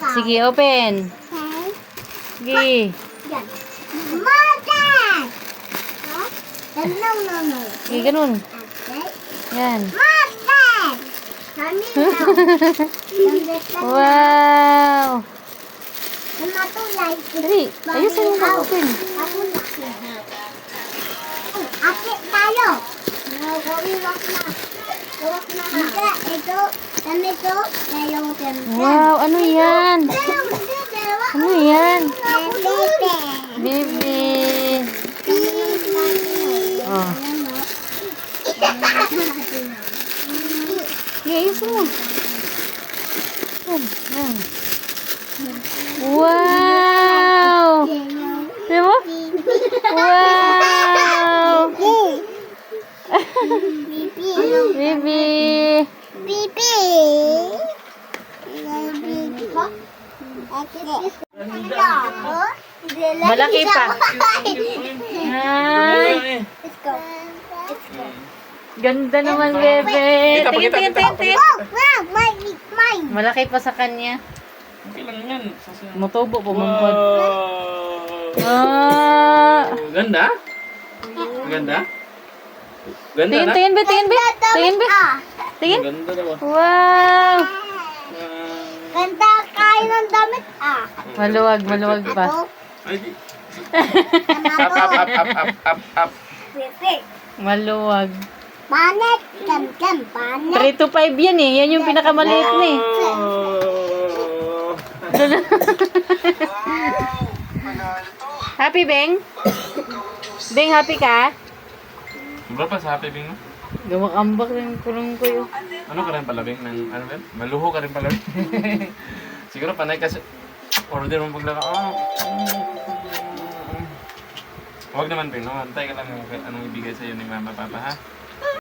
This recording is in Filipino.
Sige, open. Sige. Yan. Mother! No? No. Sige, ganun. Okay. Yan. Mother! Kami na. Wow! Matulay. Dali, ayusin mo mag-open. Ako na. Akit tayo. Gawiwak na. Gawak na. Ito. Ganito. Layotin. Wow, ano yan? Ano yan? Baby. Oh. Sige, ayusin mo. Yan. Wow! Diba mo? Wow! Baby! Bibi. Malaki pa. Ay! Let's go. Let's go. Ganda naman, bebe. Tingin. Oh, wow, mine. Malaki pa sa kanya. Okay lang yan. Mutubo po, mampod. Wow! Ah! Ganda? Ganda? Ganda na? Tingin, be. Tingin, be. Tingin. Ganda na ba? Wow! Ganda kayo ng damit. Maluwag pa. Ito. Ay, di. Tama Up. Perfect. Maluwag. Panet. Panet. 3 to 5 yan eh. Yan yung pinakamaliit na eh. Oh. Happy, Beng? Beng, happy ka? Sobra pa sa happy Bing mo? Gamakambak rin kulong ko yun. Ano ka rin pala Bing? Ano rin? Maluho ka rin pala Bing? Siguro panay kasi order mo paglaka. Huwag naman Bing, no? Antay ka lang anong ibigay sa'yo ni Mama Papa ha?